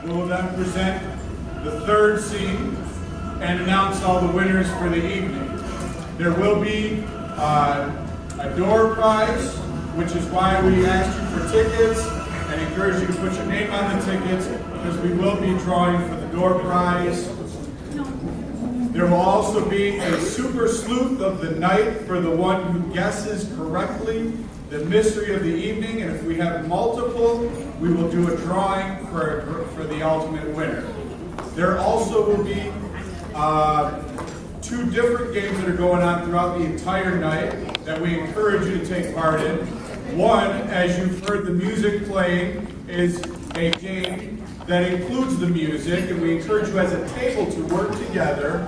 We will then present the third scene and announce all the winners for the evening. There will be a door prize, which is why we asked you for tickets and encourage you to put your name on the tickets, because we will be drawing for the door prize. There will also be a super sleuth of the night for the one who guesses correctly the mystery of the evening, and if we have multiple, we will do a drawing for the ultimate winner. There also will be two different games that are going on throughout the entire night that we encourage you to take part in. One, as you've heard the music playing, is a game that includes the music, and we encourage you as a table to work together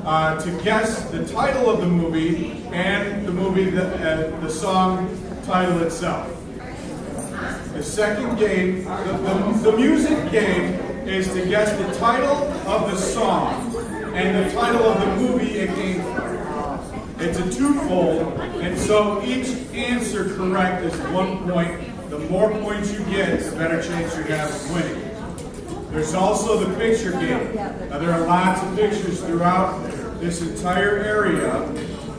to guess the title of the movie and the song title itself. The second game, the music game, is to guess the title of the song and the title of the movie it came from. It's a twofold, and so each answer correct is 1 point. The more points you get, the better chance you have of winning. There's also the picture game. Now, there are lots of pictures throughout this entire area,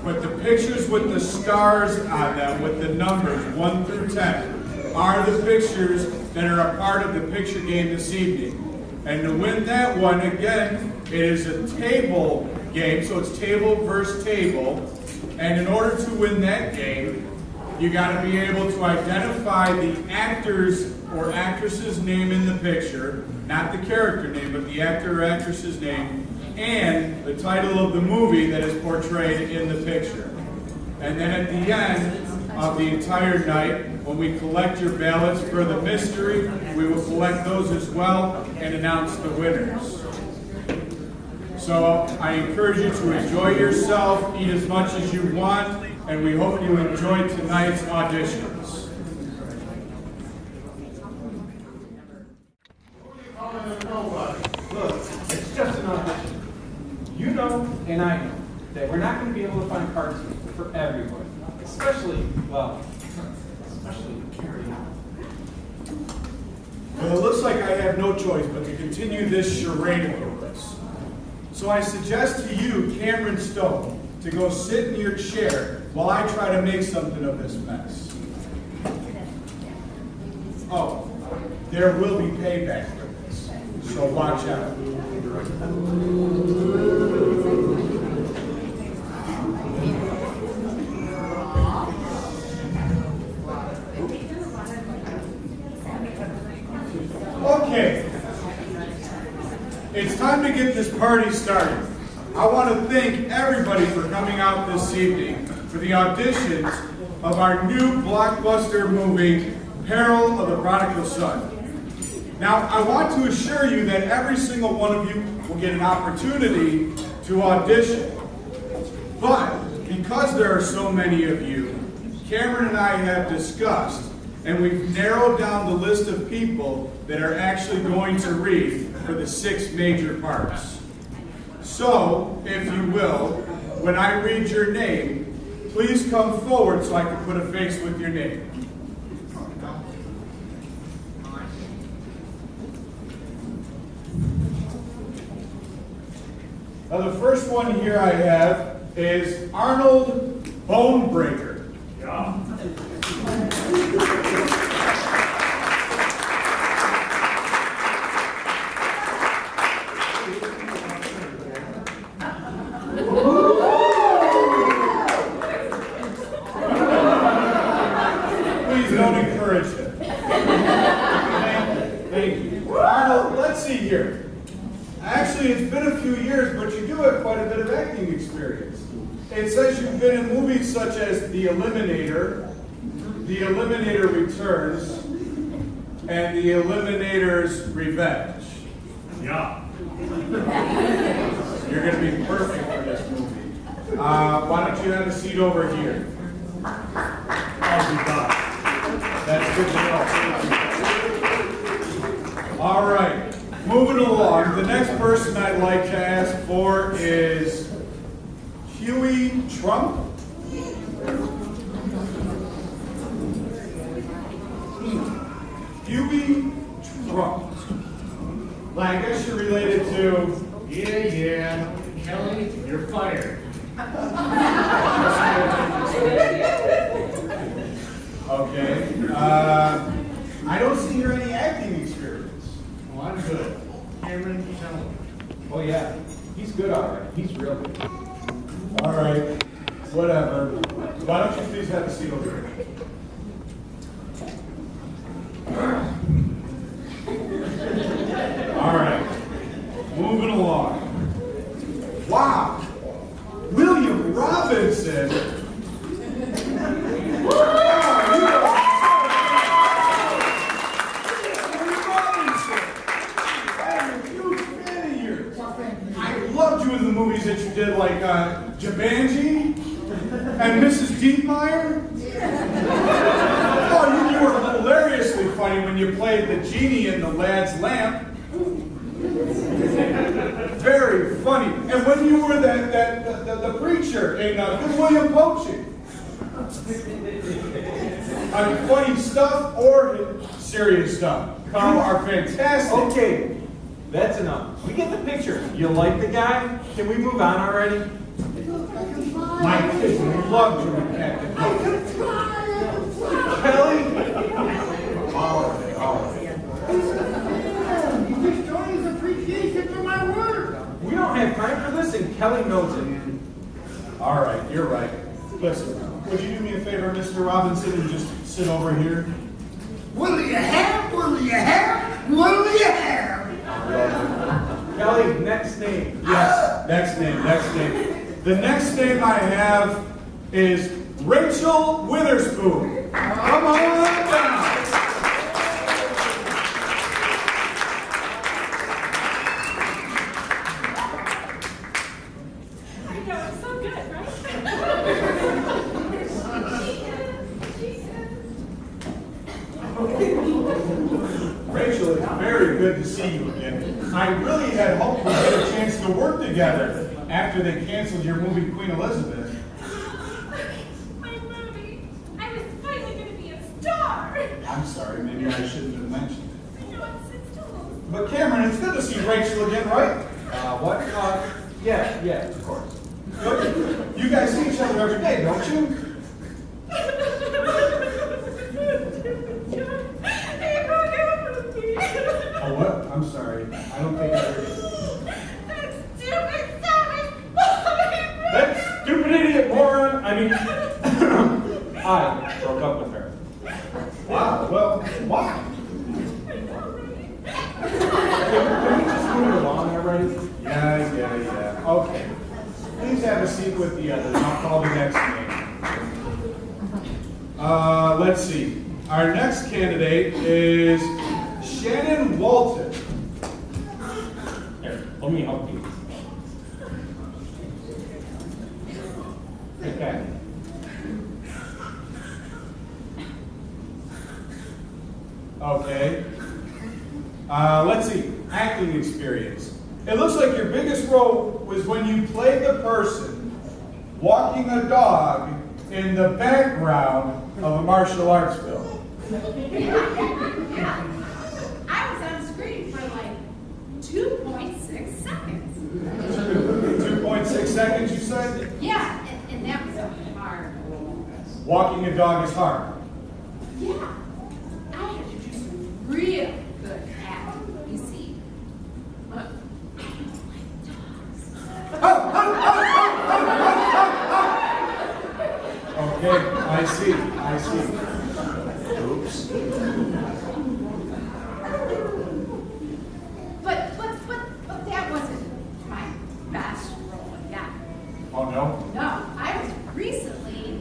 but the pictures with the stars on them, with the numbers 1 through 10, are the pictures that are a part of the picture game this evening. And to win that one, again, it is a table game, so it's table versus table. And in order to win that game, you got to be able to identify the actor's or actress's name in the picture, not the character name, but the actor or actress's name, and the title of the movie that is portrayed in the picture. And then at the end of the entire night, when we collect your ballots for the mystery, we will collect those as well and announce the winners. So I encourage you to enjoy yourself, eat as much as you want, and we hope you enjoy tonight's auditions. Look, it's just an audition. You know, and I know, that we're not going to be able to find parts for everyone. Especially Peril. Well, it looks like I have no choice but to continue this charade of yours. So I suggest to you, Cameron Stone, to go sit in your chair while I try to make something of this mess. Oh, there will be payback for this, so watch out. Okay, it's time to get this party started. I want to thank everybody for coming out this evening for the auditions of our new blockbuster movie, Peril of the Prodigal Son. Now, I want to assure you that every single one of you will get an opportunity to audition. But because there are so many of you, Cameron and I have discussed, and we've narrowed down the list of people that are actually going to read for the 6 major parts. So, if you will, when I read your name, please come forward so I can put a face with your name. Now, the first one here I have is Arnold Bonebreaker. Yeah. Please don't encourage it. Thank you. Arnold, let's see here. Actually, it's been a few years, but you do have quite a bit of acting experience. It says you've been in movies such as The Eliminator, The Eliminator Returns, and The Eliminator's Revenge. Yeah. You're going to be perfect for this movie. Why don't you have a seat over here? I'll be back. That's good to know. All right. Moving along, the next person I'd like to ask for is Huey Trump. Huey Trump. Well, I guess you're related to. Yeah. Kelly, you're fired. Okay. I don't see here any acting experience. Well, I'm good. Cameron, tell me. Oh yeah, he's good already. He's real good. All right. Whatever. Why don't you please have a seat over here? All right. Moving along. Wow. William Robinson. Loved you in the movies that you did, like Jumanji and Mrs. Deepmeyer. Oh, you were hilariously funny when you played the genie in The Lad's Lamp. Very funny. And when you were the preacher in Good William Poaching. Funny stuff or serious stuff. You are fantastic. Okay, that's enough. We get the picture. You like the guy? Can we move on already? My kids loved you in Captain Hook. Kelly? All right. You just showing his appreciation for my work. We don't have time for this, and Kelly knows it. All right, you're right. Listen, would you do me a favor, Mr. Robinson, and just sit over here? What'll you have? What'll you have? What'll you have? Kelly, next name. Yes, next name. The next name I have is Rachel Witherspoon. Come on down. I know, it's so good, right? Rachel, it's very good to see you again. I really had hoped we'd get a chance to work together after they canceled your movie Queen Elizabeth. My movie. I was finally going to be a star. I'm sorry, maybe I shouldn't have mentioned it. I know, it's still. But Cameron, it's good to see Rachel again, right? What? Yeah, of course. Good. You guys see each other every day, don't you? He broke up with me. Oh, what? I'm sorry. I don't think I heard it. That stupid savage boy. That stupid idiot moron. I mean, I broke up with her. Wow, well, why? Can we just move along already? Yeah. Okay. Please have a seat with the others. I'll call the next name. Let's see. Our next candidate is Shannon Walton. Here, let me help you. Okay. Okay. Let's see. Acting experience. It looks like your biggest role was when you played the person walking a dog in the background of a martial arts film. I was on screen for like 2.6 seconds. 2.6 seconds, you said? Yeah, and that was hard. Walking a dog is hard. Yeah, I had to do some real good acting, you see. But I don't like dogs. Okay, I see. Oops. But that wasn't my best role in that. Oh, no? No, I was recently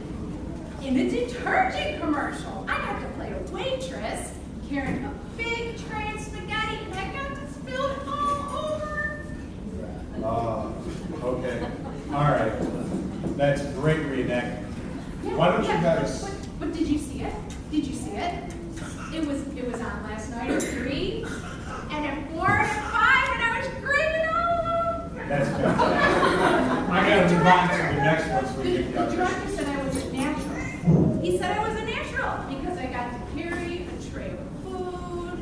in a detergent commercial. I got to play a waitress carrying a big tray of spaghetti, and I got to spill it all over. Okay. All right. That's great reenactment. Why don't you have us? But did you see it? Did you see it? It was on last night at 3, and at 4 and at 5, and I was screaming all over. That's fantastic. I gotta move on to the next one so we The can get director said I was a natural. He said I was a natural because I got to carry a tray of food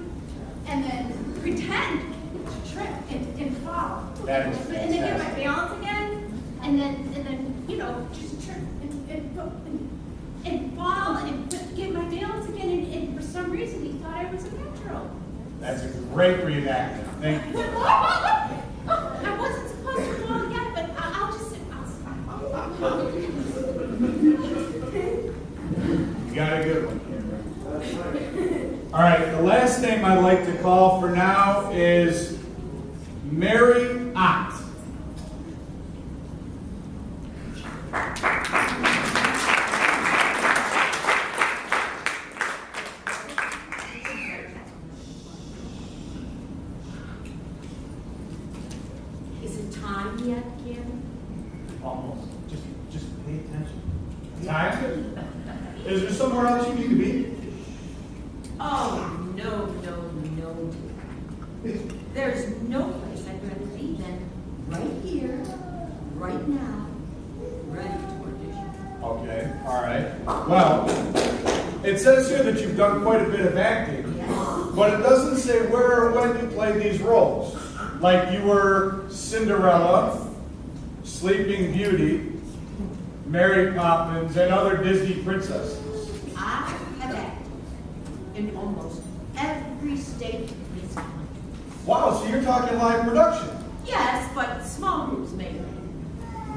and then pretend to That is And then get my fantastic. balance again, and then you know, just trip and fall and get my balance again, and for some reason he thought I was a natural. That's a great reenactment. Thank you. I wasn't supposed to fall yet, but I'll just sit. You got a good one, Cameron. All right, the last name I'd like to call for now is Mary Ott. Is it time yet, Kim? Almost. Just pay attention. Time? Is there somewhere else you need to be? Oh, no. There's no place I'd rather be than right here, right now, ready to audition. Okay, all right. Well, it says here that you've done quite a bit of acting, but it doesn't say where or when you played these roles. Like you were Cinderella, Sleeping Beauty, Mary Poppins, and other Disney princesses. I have acted in almost every state this country. Wow, so you're talking live production. Yes, but small groups mainly.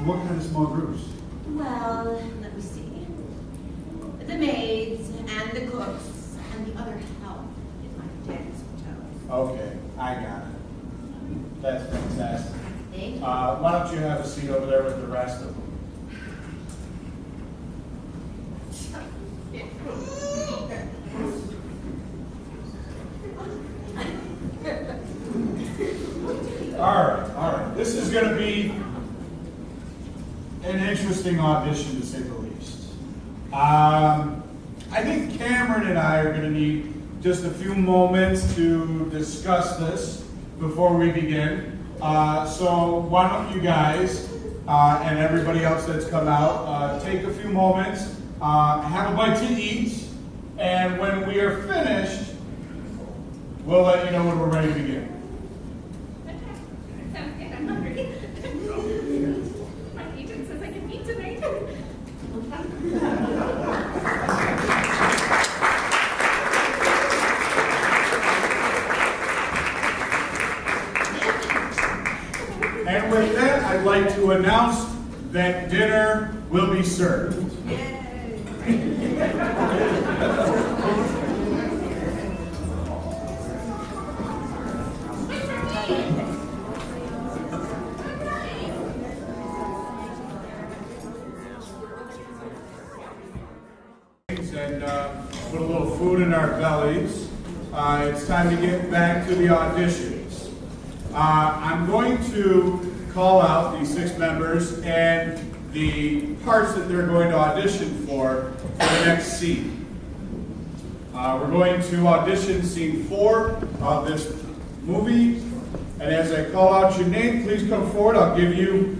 What kind of small groups? Well, let me see. The maids and the cooks and the other help in my dad's hotel. Okay, I got it. That's fantastic. Thank you. Why don't you have a seat over there with the rest of them? All right. This is going to be an interesting audition, to say the least. I think Cameron and I are going to need just a few moments to discuss this before we begin. So why don't you guys and everybody else that's come out take a few moments, have a bite to eat, and when we are finished, we'll let you know when we're ready to begin. Sounds good. I'm hungry. My agent says I can eat tonight. And with that, I'd like to announce that dinner will be served. And put a little food in our bellies. It's time to get back to the auditions. I'm going to call out these 6 members and the parts that they're going to audition for the next scene. We're going to audition scene 4 of this movie. And as I call out your name, please come forward. I'll give you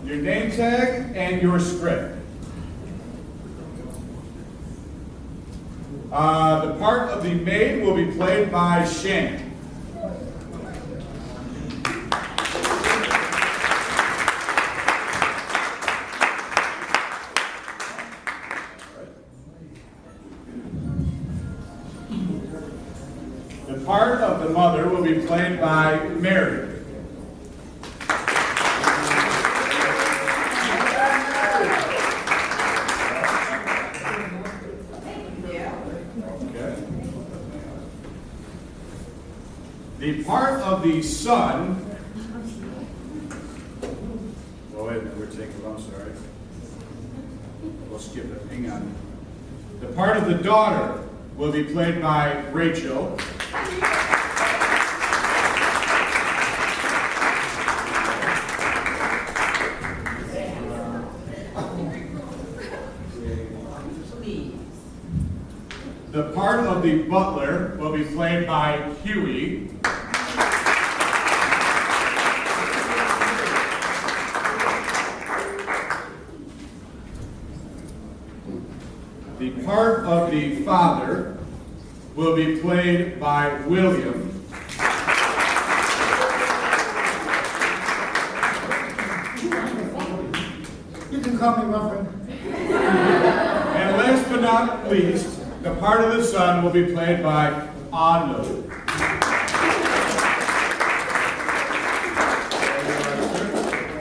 your name tag and your script. The part of the maid will be played by Shannon. The part of the mother will be played by Mary. The part of the son, oh wait a minute, we're taking, I'm sorry. We'll skip it, hang on. The part of the daughter will be played by Rachel. The part of the butler will be played by Huey. The part of the father will be played by William. call me Reverend. And last but not least, the part of the son will be played by Anu.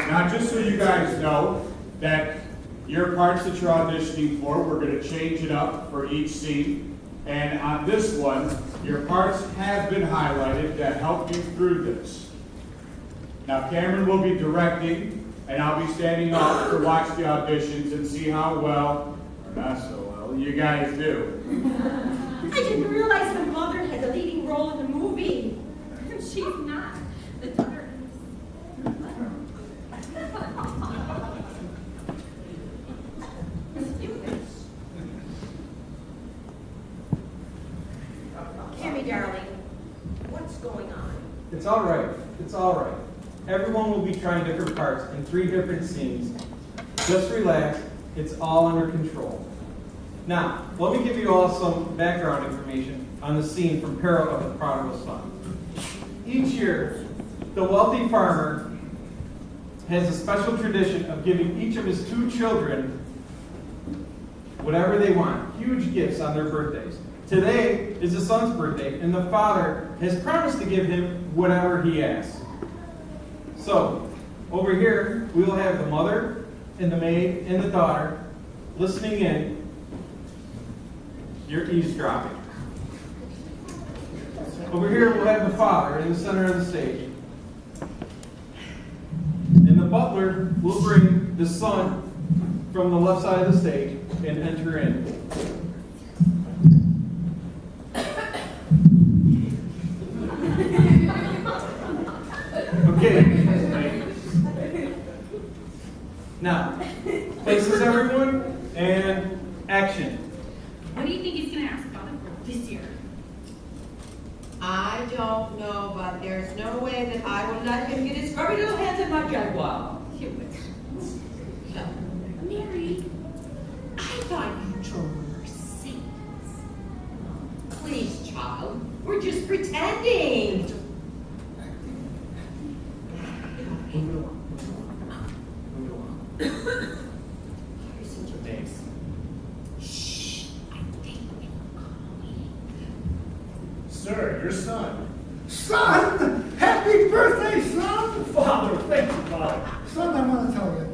Now, just so you guys know that your parts that you're auditioning for, we're going to change it up for each scene. And on this one, your parts have been highlighted to help you through this. Now, Cameron will be directing, and I'll be standing off to watch the auditions and see how well, or not so well, you guys do. I didn't realize my mother had a leading role in the movie. She's not. The daughter Cammy, darling, what's going on? It's all right. It's all right. Everyone will be trying different parts in 3 different scenes. Just relax. It's all under control. Now, let me give you all some background information on the scene from Peril of the Prodigal Son. Each year, the wealthy farmer has a special tradition of giving each of his 2 children whatever they want, huge gifts on their birthdays. Today is the son's birthday, and the father has promised to give him whatever he asks. So, over here, we will have the mother and the maid and the daughter listening in. You're eavesdropping. Over here, we'll have the father in the center of the stage. And the butler will bring the son from the left side of the stage and enter in. Okay. Now, faces everyone, and action. What do you think he's going to ask about it this year? I don't know, but there's no way that I will let him get his grubby little hands in my jaguar. No. Mary, I thought you children were saints. Please, child, we're just pretending. You're such a base. Shh, I think they will call me. Sir, your son. Son! Happy birthday, son! Father, thank you, Father. Son, I want to tell you,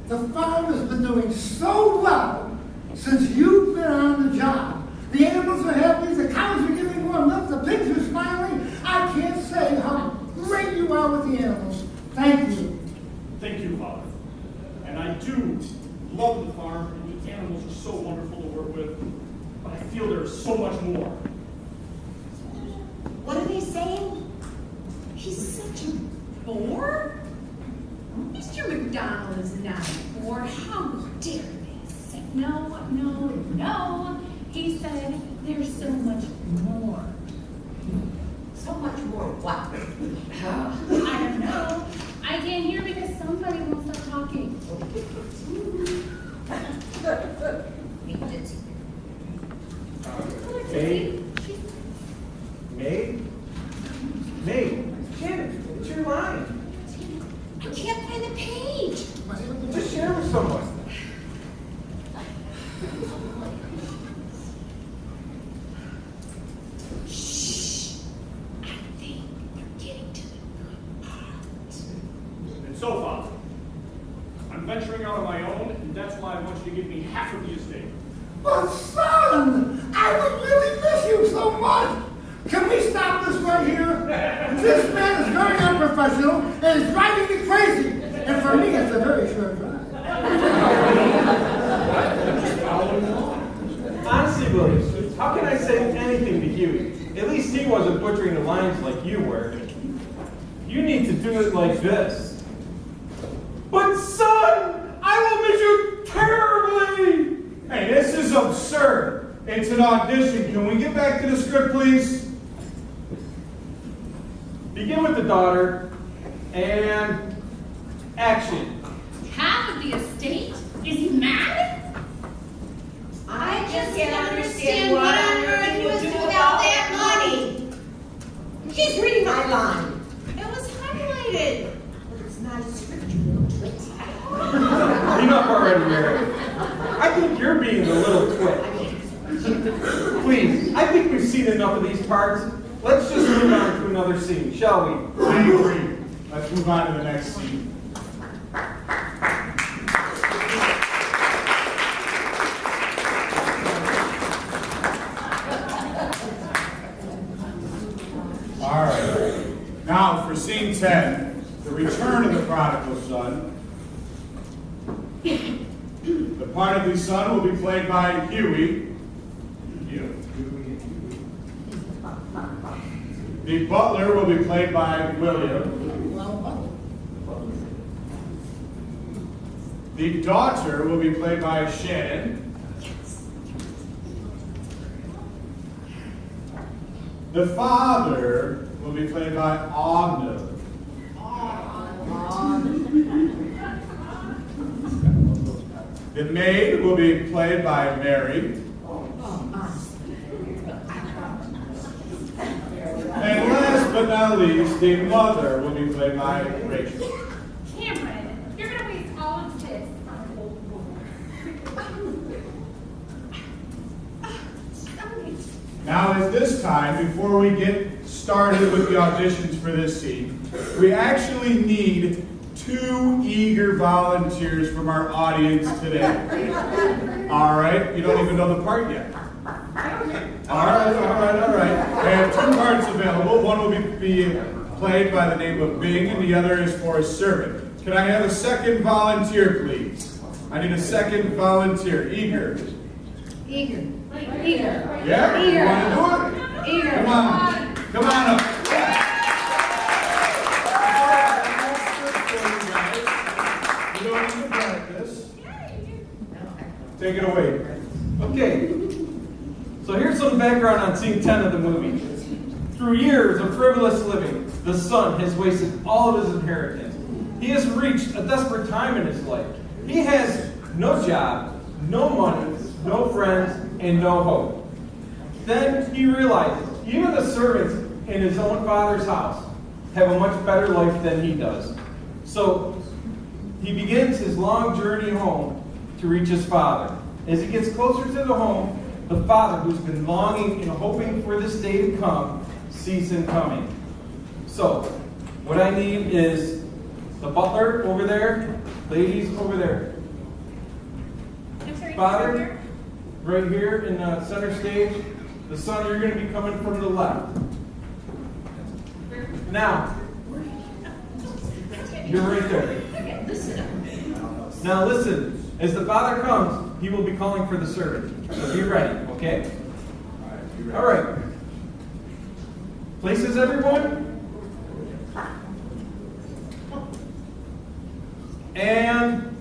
the farm has been doing so well since you've been on the job. The animals are happy, the cows are giving more milk, the pigs are smiling. I can't say how great you are with the animals. Thank you. Thank you, Father. And I do love the farm, and the animals are so wonderful to work with, but I feel there's so much more. What are they saying? He's such a bore? Mr. McDonald is not a bore. How dare they say no, no, no. He said there's so much more. So much more what? I don't know. I can't hear because somebody won't stop talking. Maid, Shannon, it's your line. I can't find the page. Just share with someone. Shh. I think they're getting to the good part. And so, Father, I'm venturing out on my own, and that's why I want you to give me half of the estate. But son, I would really miss you so much. Can we stop this right here? This man is very unprofessional and is driving me crazy. And for me, it's a very short drive. Honestly, Williams, how can I say anything to Huey? At least he wasn't butchering the lines like you were. You need to do it like this. But son, I will miss you terribly! Hey, this is absurd. It's an audition. Can we get back to the script, please? Begin with the daughter, and action. Half of the estate? Is he mad? I just can't understand what on earth he was doing with all that money. He's reading my line. It was highlighted. But it's not a script, you little twit. already, Mary. I think you're being a little quick. Please, I think we've seen enough of these parts. Let's just move on to another scene, shall we? I agree. Let's move on to the next scene. All right. Now for scene 10, the return of the prodigal son. The prodigal son will be played by Huey. The butler will be played by William. The daughter will be played by Shannon. The father will be played by Agnew. The maid will be played by Mary. And last but not least, the mother will be played by Rachel. Cameron, you're gonna waste all of this. Now at this time, before we get started with the auditions for this scene, we actually need 2 eager volunteers from our audience today. All right, you don't even know the part yet. All right. We have 2 parts available. One will be played by the name of Bing, and the other is for a servant. Can I have a second volunteer, please? I need a second volunteer. Eager. Eager. Yeah? Eager. You want to do it? Eager. Come on up. You don't need to practice. Take it away. Okay. So here's some background on scene 10 of the movie. Through years of frivolous living, the son has wasted all of his inheritance. He has reached a desperate time in his life. He has no job, no money, no friends, and no hope. Then he realizes even the servants in his own father's house have a much better life than he does. So he begins his long journey home to reach his father. As he gets closer to the home, the father, who's been longing and hoping for this day to come, sees him coming. So, what I need is the butler over there, ladies over there. I'm sorry, Father, right here in the center stage. The son, you're going to be coming from the left. Now, you're right there. Now listen, as the father comes, he will be calling for the servant. So be ready, okay? All right. Places, everyone? And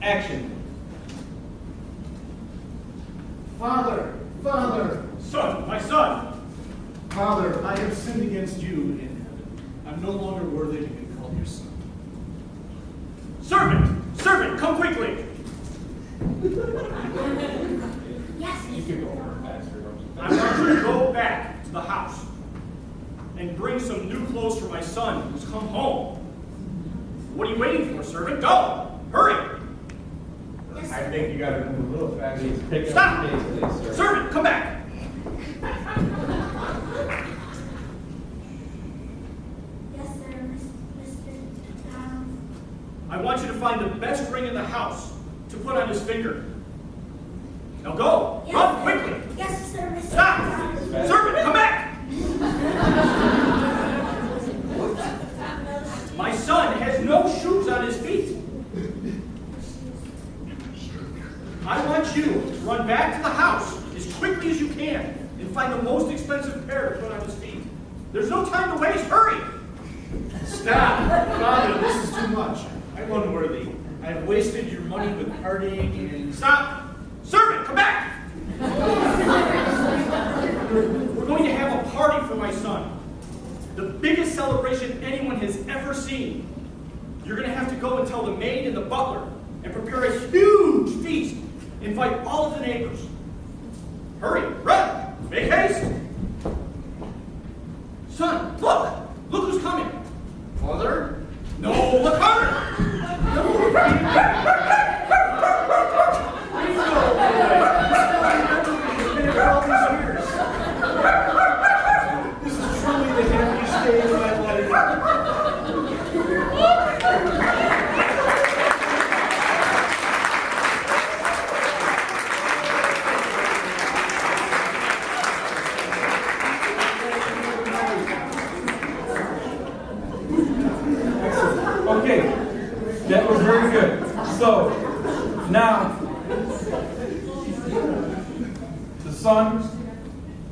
action. Father, Son, my son! Father, I have sinned against you in heaven. I'm no longer worthy to be called your son. Servant, come quickly! You can go over faster. I want you to go back to the house and bring some new clothes for my son who's come home. What are you waiting for, servant? Go! Hurry! I think you got to move a little faster. Please pick Stop! up the pace, please, sir. Servant, come back! Yes, sir, Mr. Donald. I want you to find the best ring in the house to put on his finger. Now go! Yes, Run sir. quickly! Yes, sir, Mr. Stop! Donald. Servant, come back! My son has no shoes on his feet. I want you to run back to the house as quickly as you can and find the most expensive pair to put on his feet. There's no time to waste. Hurry! Stop! Father, this is too much. I'm unworthy. I've wasted your money with partying and... Stop! Servant, come back! We're going to have a party for my son. The biggest celebration anyone has ever seen. You're going to have to go and tell the maid and the butler and prepare a huge feast. Invite all of the neighbors. Hurry, run, make haste. Son, look who's coming. Father? No, look harder. Okay, that was very good. So, now, the son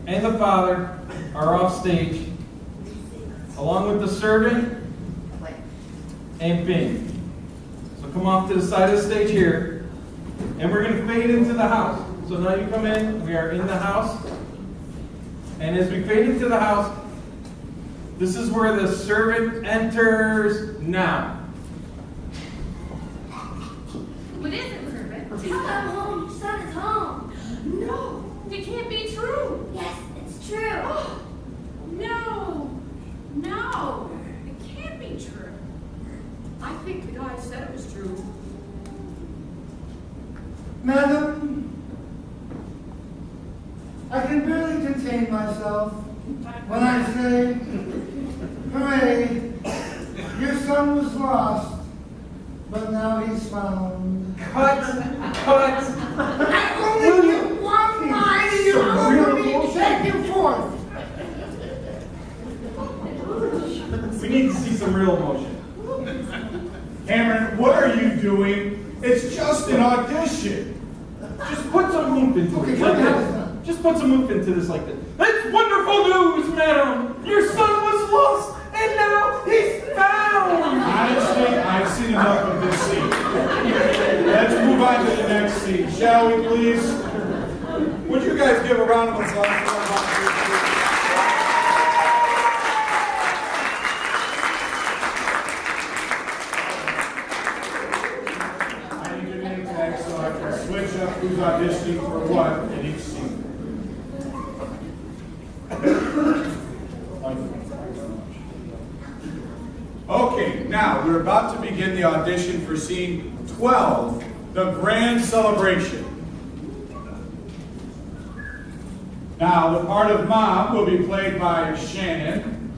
and the father are off stage, along with the servant and Bing. So come off to the side of the stage here, and we're going to fade into the house. So now you come in, we are in the house, and as we fade into the house, this is where the servant enters now. What is it, servant? I'm home. Son is home. No, it can't be true. Yes, it's true. No, no, it can't be true. I think the guy said it was true. Madam, I can barely contain myself when I say, hooray, your son was lost, but now he's found. Cut! I only get one line and you're over me back and forth. We need to see some real emotion. Cameron, what are you doing? It's just an audition. Just put some oomph into Okay, it. shut Like the this. house down. Just put some oomph into this like this. It's wonderful news, madam! Your son was lost, and now he's found! I've seen enough of this scene. Let's move on to the next scene, shall we please? Would you guys give a round of applause for our volunteers? I need your name tag so I can switch up who's auditioning for what in each scene. Okay, now we're about to begin the audition for scene 12, the grand celebration. Now, the part of Mom will be played by Shannon.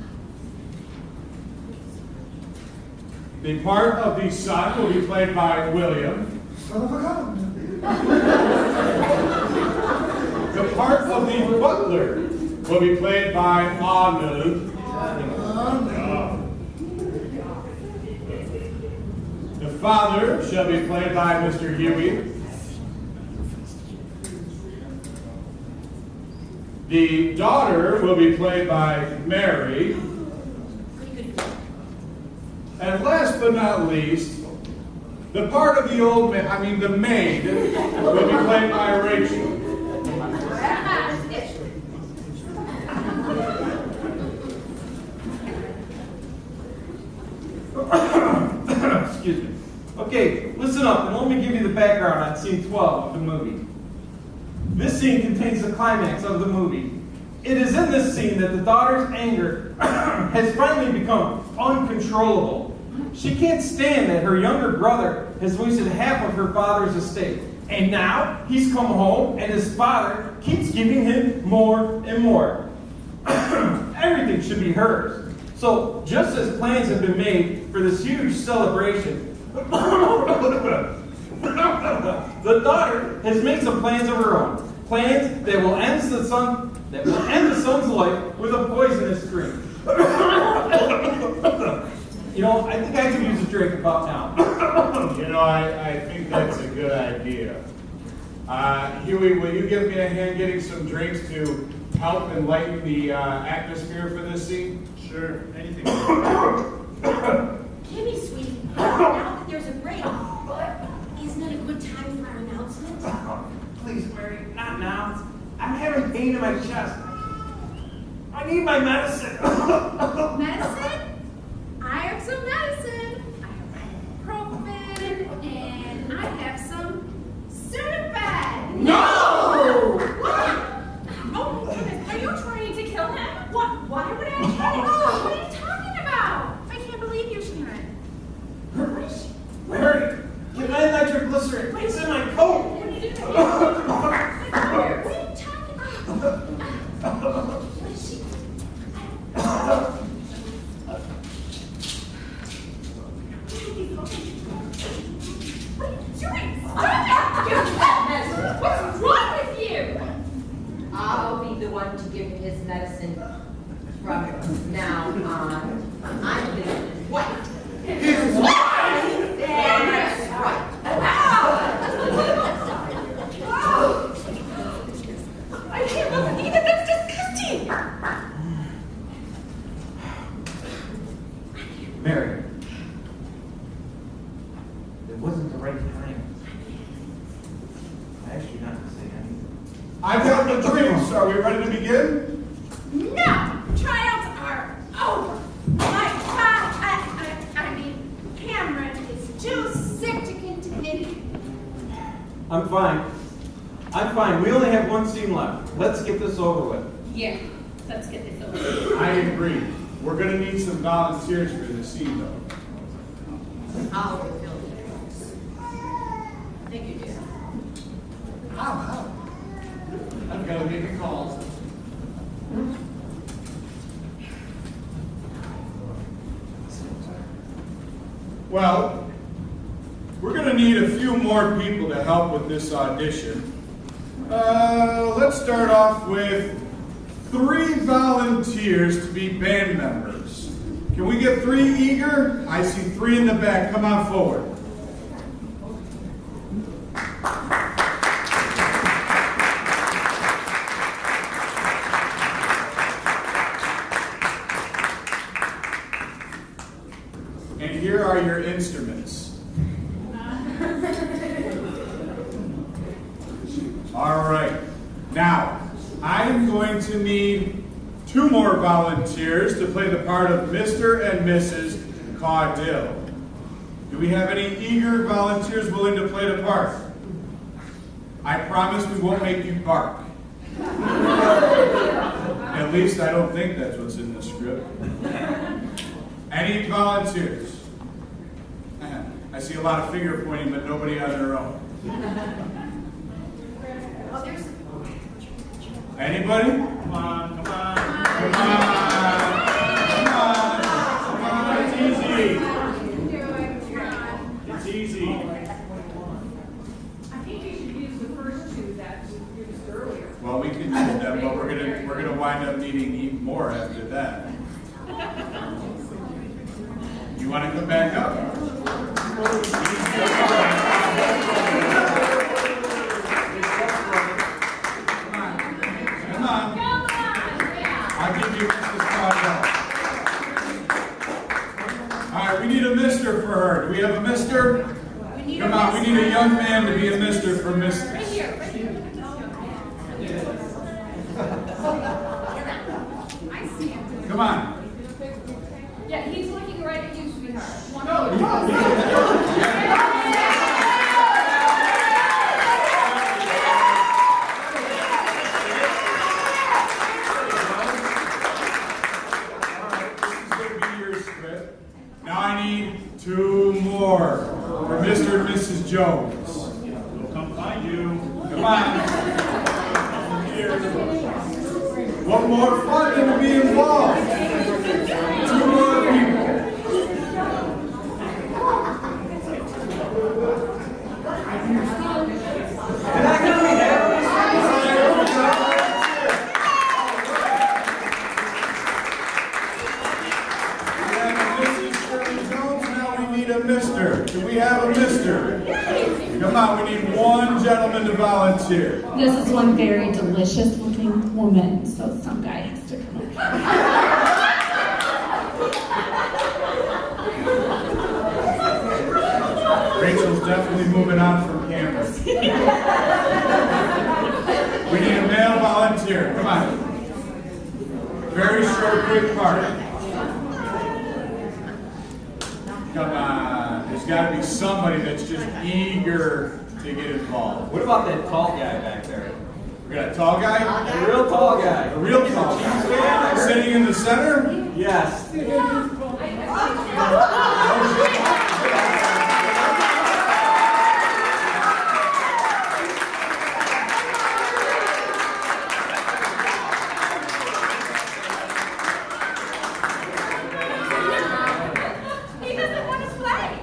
The part of the son will be played by William. Son of a gun. The part of the butler will be played by Arnold. The father shall be played by Mr. Huey. The daughter will be played by Mary. And last but not least, the part of the the maid will be played by Rachel. Excuse me. Okay, listen up and let me give you the background on scene 12 of the movie. This scene contains the climax of the movie. It is in this scene that the daughter's anger has finally become uncontrollable. She can't stand that her younger brother has wasted half of her father's estate. And now he's come home and his father keeps giving him more and more. Everything should be hers. So just as plans have been made for this huge celebration, the daughter has made some plans of her own. Plans that will end the son's life with a poisonous drink. I think I could use a drink about now. I think that's a good idea. Huey, will you give me a hand getting some drinks to help enlighten the atmosphere for this scene? Sure, anything. Kimmy, sweetie, now that there's a break, isn't it a good time for our announcement? Please, Mary, not now. I'm having pain in my chest. I need my medicine. Medicine? I have some medicine. I have ibuprofen, and I have some Sudafed. No! Oh, goodness, are you trying to kill him? What? Why would I try to? What are you talking about? I can't believe you, Sharon. What is she? Mary, get my nitroglycerin. It's in my coat. What are you doing? What are you talking about? What is she? Mary, it wasn't the right time. I asked you not to say anything. I've got the drinks. Are we ready to begin? No, trials are over. My God, I mean, Cameron is too sick to continue. I'm fine. I'm fine. We only have one scene left. Let's get this over with. Yeah, let's get this over. I agree. We're gonna need some volunteers for this scene, though. I'll refill the drinks. Thank you, dear. How? I've got to make a call. Well, we're gonna need a few more people to help with this audition. Let's start off with 3 volunteers to be band members. Can we get 3 eager? I see 3 in the back. Come on forward. And here are your instruments. All right. Now, I'm going to need 2 more volunteers to play the part of Mr. and Mrs. Caudill. Do we have any eager volunteers willing to play the part? I promise we won't make you bark. At least I don't think that's what's in the script. Any volunteers? I see a lot of finger pointing, but nobody on their own. Anybody? Come on, come on. Come on. Come on. Come on. It's easy. Do it, Ron. It's easy. I think you should use the first 2 that we used earlier. Well, we can use them, but we're gonna wind up needing even more after that. You want to come back up? Come on. I'll give you Mrs. Caudill. All right, we need a mister for her. Do we have a mister? Come on, we need a young man to be a mister for Mrs. Right here. I see him. Come on. Yeah, he's looking right at you, sweetheart. Now I need 2 more for Mr. and Mrs. Jones. We'll come find you. Come on. What more fun than to be involved? 2 more people. Mister. Do we have a mister? Come on, we need 1 gentleman to volunteer. This is one very delicious looking woman, so some guy has to come up. Rachel's definitely moving on from campus. We need a male volunteer. Come on. Very short, quick part. Come on. There's got to be somebody that's just eager to get involved. What about that tall guy back there? We got a tall guy? The real tall guy. A real tall guy. Sitting in the center? Yes. He doesn't want to play.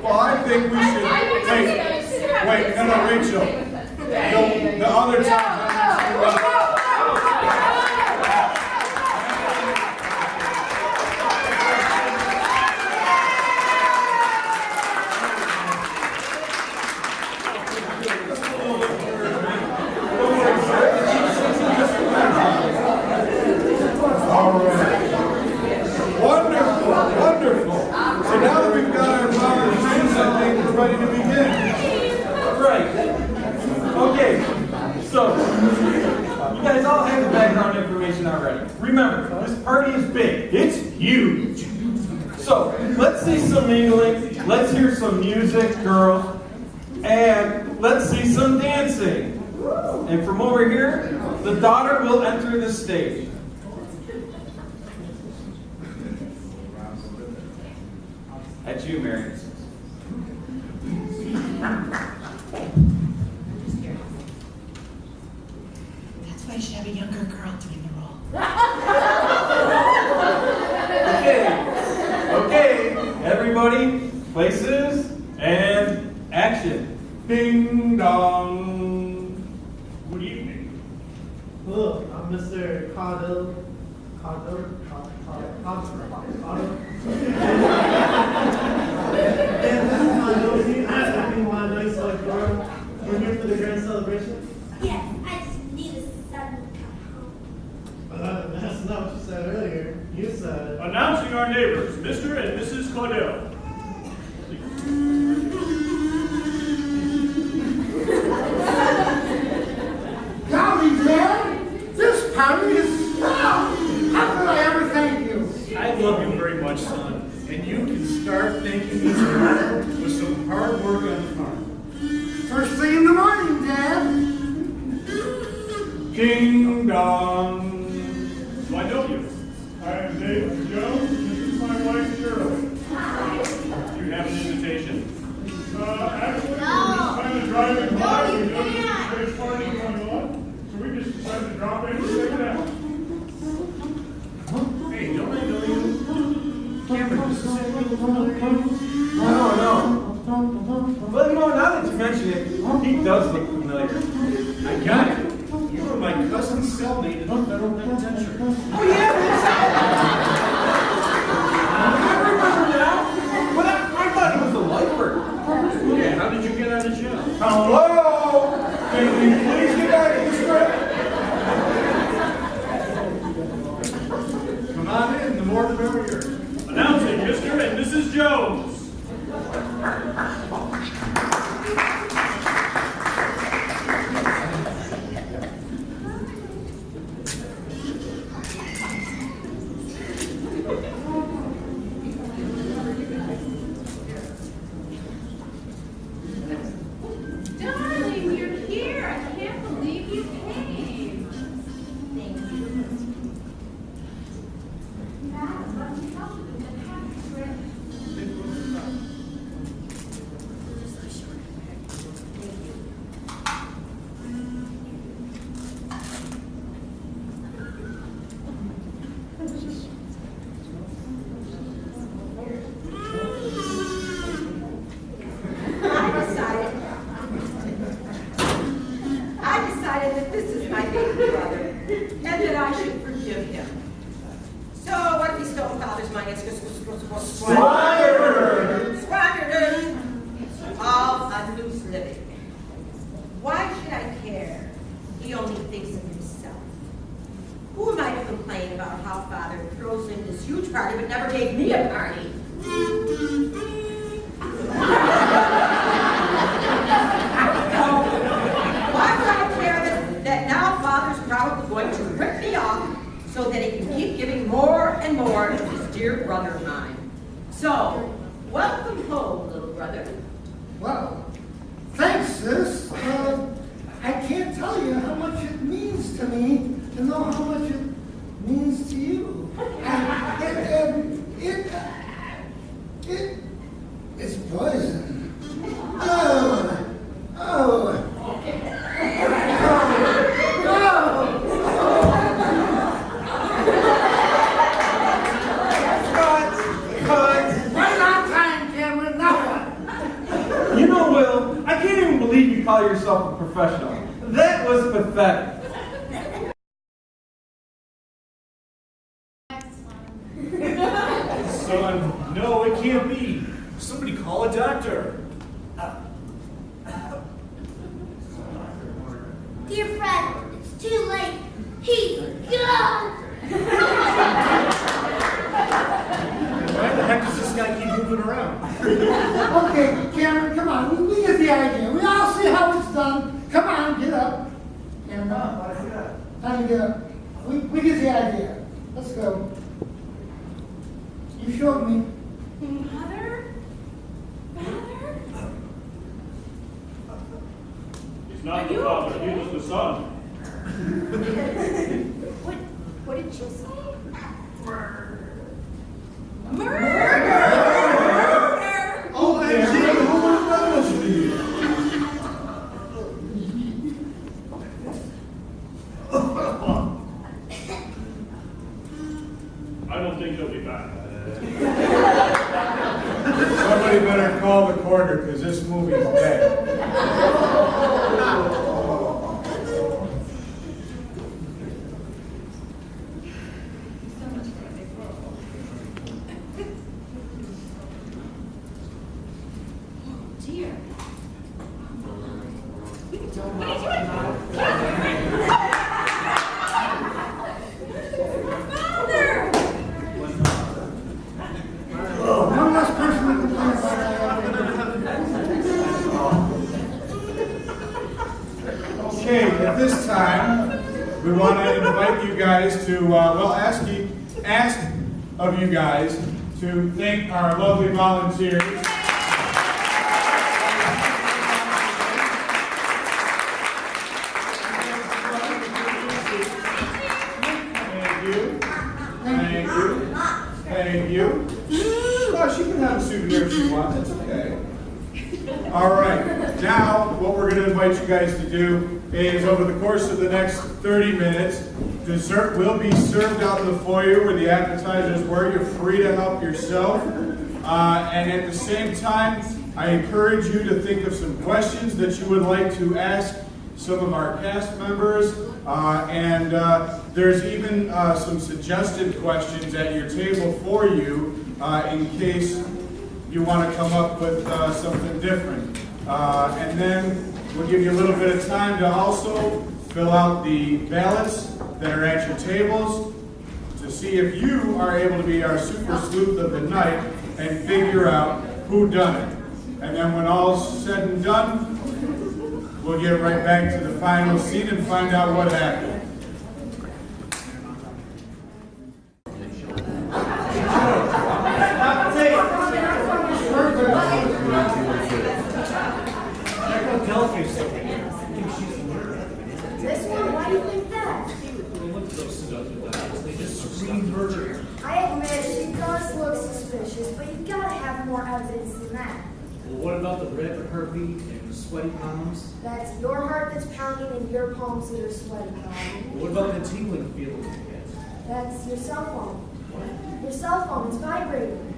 Well, I think we should. Wait, no, Rachel. The other tall All right. Wonderful, wonderful. So now big. It's huge. So, let's see some mingling. Let's hear some music, girls. And let's see some dancing. And from over here, the daughter will enter the stage. That's you, Mary. That's why you should have a younger girl doing the role. Okay, everybody, places, and action. Ding dong. Good evening. Look, I'm Mr. Prodigal And this is my nosy. I'm having my nice like girl. We're here for the grand celebration. Yes, I just need a son to come home. That's not what you said earlier. You said, Announcing our neighbors, Mr. and Mrs. Claudel. Golly, Dad, this party is swell. How could I ever thank you? I love you very much, son. And you can start thanking me tomorrow with some hard work on the farm. First thing in the morning, Dad. Ding dong. Do I know you? I am David Jones. This is my wife, Shirley. Do you have an invitation? Actually, No. we're just kind of driving by. No, you We know can't. there's a party going on, so we just decided to drop in and check it out. Hey, don't I know you? Cameron, does this anything look familiar to you? No. Well, you know, now that you mention it, he does look familiar. I got it. You were my cousin's cellmate in the federal penitentiary. Oh, yeah, I remember now. But I thought he was a lifer. Yeah, how did you get out of jail? Hello? Can you please get back to the script? Come on in, the more the merrier. Announcing Mr. and Mrs. Jones. Darling, you're here. I can't believe you came. Thank you. Madam, let me help you with the package ready. I decided that this is my baby brother, and that I should forgive him. So what if he stole father's money? It's just squandered it. All a loose living. Why should I care? He only thinks of himself. Who am I to complain about how father throws in this huge party but never gave me a party? Why would I care that now father's probably going to rip me off so that he can keep giving more and more to his dear brother of mine? So, welcome home, little brother. Well, thanks, sis. I can't tell you how much it means to me to know how much it means to you. It's poison. Right on time, Cameron. Now what? You know, Will, I can't even believe you call yourself a professional. That was pathetic. Son, no, it can't be. Somebody call a doctor. Dear friend, it's too late. He's gone. Why the heck does this guy keep moving around? Okay, Cameron, come on. We get the idea. We all see how it's done. Come on, get up. And time to get up. We get the idea. Let's go. You showed me. Mother? Father? He's not the father, he was the son. What did you say? Murder. Oh, and who would have done this to you? I don't think he'll be back. Somebody better call the coroner because this movie's dead. Dear. One less person we can play about Okay, at this time, we want to invite you guys to, ask of you guys to thank our lovely volunteers. Thank you. Oh, she can have a souvenir if she wants. It's okay. All right. Now, what we're going to invite you guys to do is, over the course of the next 30 minutes, dessert will be served out in the foyer where the appetizers were. You're free to help yourself. And at the same time, I encourage you to think of some questions that you would like to ask some of our cast members. There's even some suggested questions at your table for you in case you want to come up with something different. And then we'll give you a little bit of time to also fill out the ballots that are at your tables to see if you are able to be our super sleuth of the night and figure out who done it. And then when all's said and done, we'll get right back to the final scene and find out what happened. This one, why do you think that? I admit, she does look suspicious, but you gotta have more evidence than that. Well, what about the red heartbeat and the sweaty palms? That's your heart that's pounding and your palms that are sweaty, Colin. What about the tingling feeling you get? That's your cell phone. Your cell phone, it's vibrating.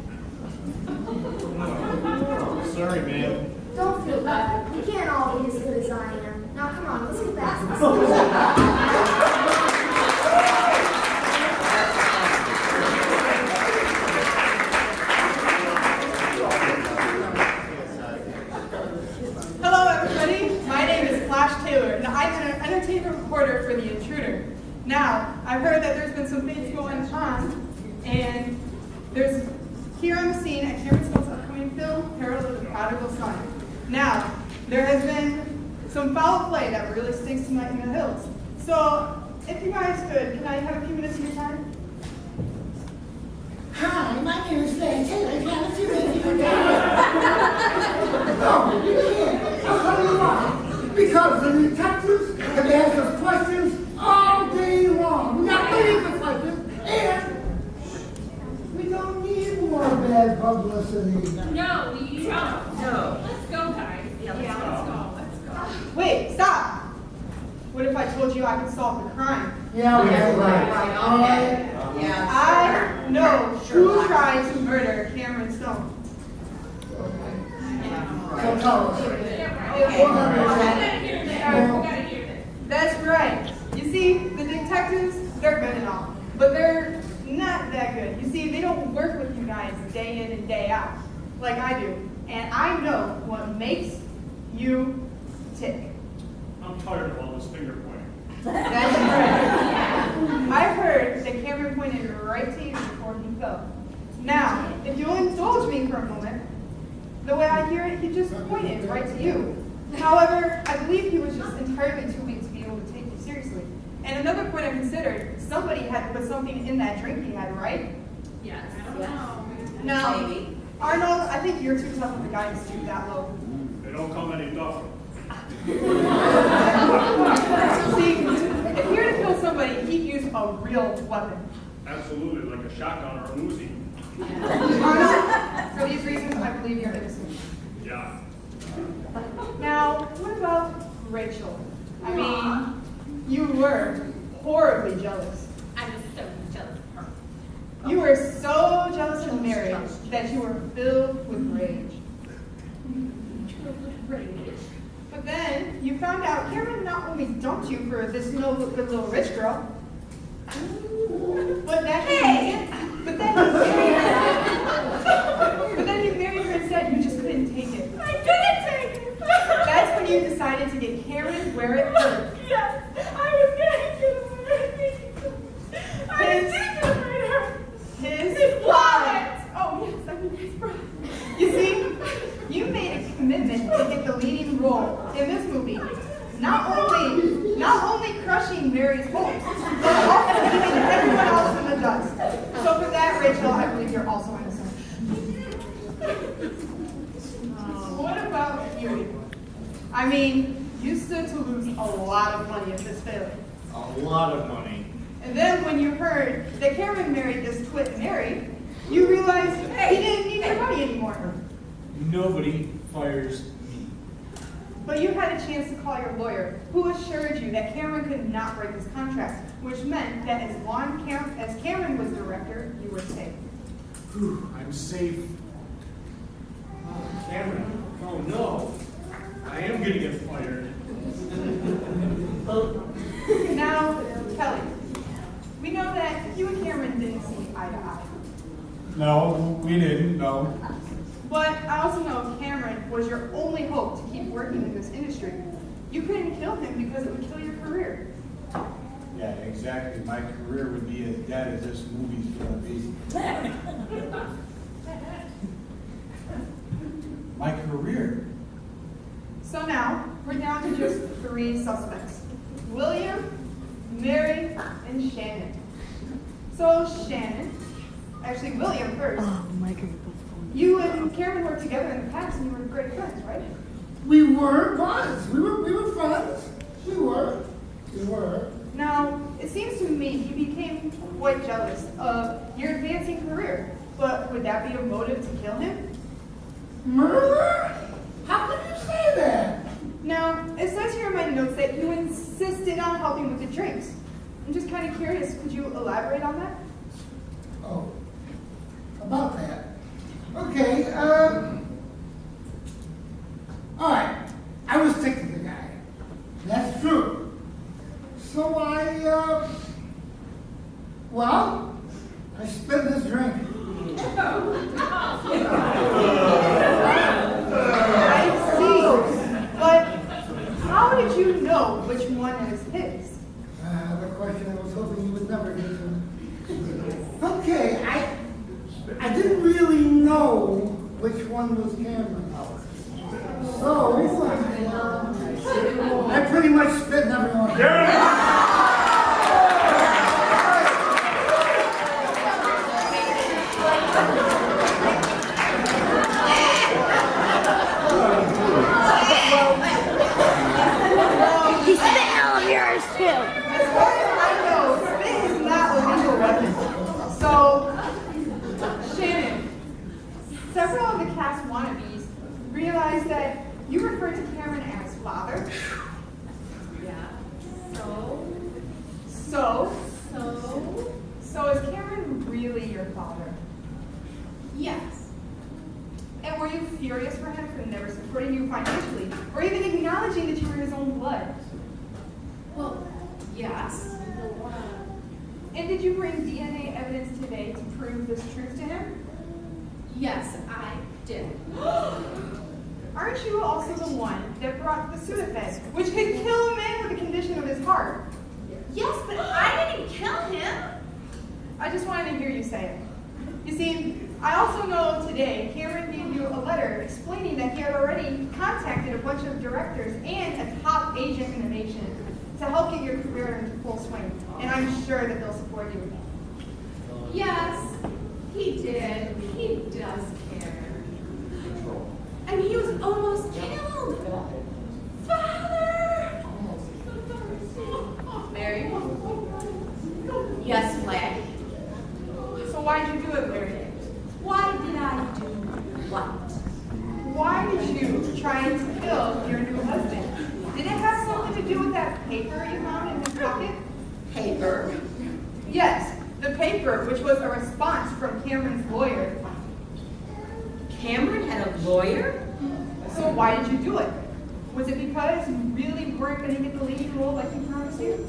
Oh, sorry, man. Don't feel bad. We can't all be as good as I am. Now, come on, let's get back to this. Hello, everybody. My name is Flash Taylor, and I'm an entertainment reporter for The Intruder. Now, I've heard that there's been some things going on, and there's here on the scene at Cameron Stone's upcoming film, Peril, the Prodigal Son. Now, there has been some foul play that really stinks to Night in the Hills. So, if you guys could, can I have a few minutes of your time? Hi, my name is Flash Taylor. Can I have a few minutes of your time? No, you can't. I'll tell you why. Because the detectives have asked us questions all day long. We got millions of questions, and we don't need more bad publicity. No, we don't. No. Let's go, guys. Yeah, let's go. Let's go. Wait, stop! What if I told you I could solve the crime? Yeah, Yeah, right. right. All right. Yeah. I know who tried to murder Cameron Stone. So tell us. That's right. You see, the detectives, they're good and all, but they're not that good. You see, they don't work with you guys day in and day out like I do. And I know what makes you tick. I'm tired of all this finger pointing. That's right. I've heard that Cameron pointed right to you before he fell. Now, if you'll indulge me for a moment, the way I hear it, he just pointed right to you. However, I believe he was just entirely too weak to be able to take you seriously. And another point I considered, somebody had to put something in that drink he had, right? Yes. I don't know. Now, Maybe. Arnold, I think you're too tough of a guy to stoop that low. They don't come any tougher. See, if you were to kill somebody, he'd use a real weapon. Absolutely, like a shotgun or an Uzi. Arnold, for these reasons, I believe you're innocent. Yeah. Now, what about Rachel? I mean, you were horribly jealous. I was so jealous of her. You were so jealous of Mary that you were filled with rage. But then you found out Karen not only dumped you for this no good little rich girl, but that but then you married her and said you just couldn't take it. I couldn't take it. That's when you decided to get Karen where it hurt. Yes, I was going to His wallet. Oh yes, I mean his brother. You see, you made a commitment to get the leading role in this movie. Not only crushing Mary's hopes, but also leaving everyone else in the dust. So for that, Rachel, I believe you're also innocent. What about you? I mean, you stood to lose a lot of money if this failed. A lot of money. And then when you heard that Karen married this twit Mary, you realized he didn't need your money anymore. Nobody fires me. But you had a chance to call your lawyer, who assured you that Cameron could not break his contract, which meant that as long as Cameron was director, you were safe. Whew, I'm safe. Oh, Cameron. Oh no. I am gonna get fired. Now, Kelly, we know that you and Cameron didn't see eye to eye. No, we didn't, no. But I also know Cameron was your only hope to keep working in this industry. You couldn't kill him because it would kill your career. Yeah, exactly. My career would be as dead as this movie's gonna be. My career? So now, we're down to just 3 suspects. William, Mary, and Shannon. So Shannon, actually William first. Oh my God. You and Cameron worked together in the past and you were great friends, right? We were friends. We were friends. We were. Now, it seems to me you became quite jealous of your advancing career. But would that be a motive to kill him? Murder? How could you say that? Now, it says here in my notes that you insisted on helping with the drinks. I'm just kind of curious, could you elaborate on that? Oh, about that. Okay, all right. I was sick of the guy. That's true. So I spilled his drink. I see. But how did you know which one is his? The question I was hoping you would never get to. Okay, I didn't really know which one was Cameron. So, I pretty much spit in everyone. He spit all of yours too. As far as I know, spit is not a legal weapon. So, Shannon, several of the cast wannabes realized that you referred to Cameron as father. Yeah. So is Cameron really your father? Yes. And were you furious for him for never supporting you financially, or even acknowledging that you were his own blood? Well, yes. And did you bring DNA evidence today to prove this truth to him? Yes, I did. Aren't you also the one that brought the Sudafed, which could kill a man with the condition of his heart? Yes, but I didn't kill him. I just wanted to hear you say it. You see, I also know today Cameron gave you a letter explaining that he had already contacted a bunch of directors and a top agent in the nation to help get your career into full swing. And I'm sure that they'll support you. Yes, he He did. He does care. And he was almost killed. Father! Mary? Yes, Flash. So why'd you do it, Mary? Why did I do what? Why did you try to kill your new husband? Did it have something to do with that paper you found in his pocket? Paper. Yes, the paper, which was a response from Cameron's lawyer. Cameron had a lawyer? So why did you do it? Was it because you really weren't going to get the leading role like he promised you?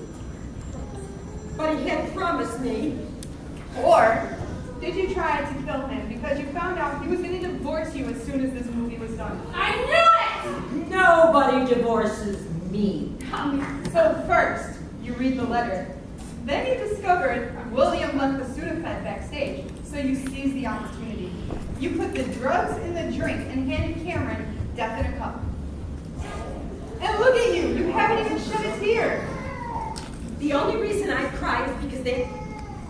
But he had promised me. Or did you try to kill him because you found out he was going to divorce you as soon as this movie was done? I knew it! Nobody divorces me. So first, you read the letter. Then you discovered William left the Sudafed backstage, so you seized the opportunity. You put the drugs in the drink and handed Cameron death in a cup. And look at you, you haven't even shed a tear. The only reason I cried is because that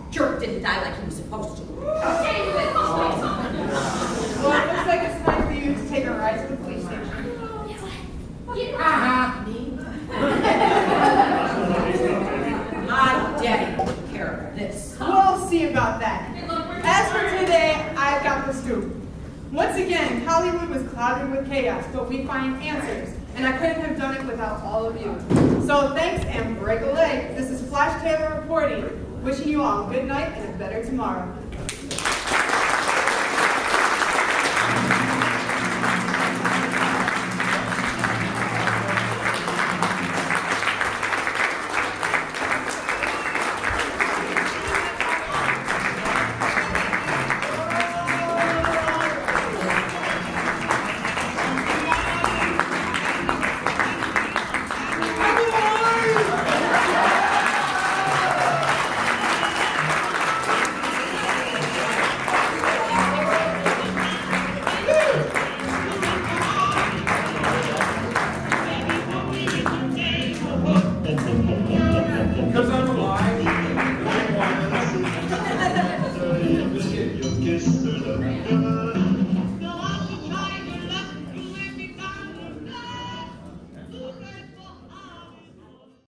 jerk didn't die like he was supposed to. Well, it looks like it's time for you to take a ride to the police station. My daddy will take care of this. We'll see about that. As for today, I've got the scoop. Once again, Hollywood was clouded with chaos, but we find answers, and I couldn't have done it without all of you. So thanks and break a leg. This is Flash Taylor reporting, wishing you all a good night and a better tomorrow.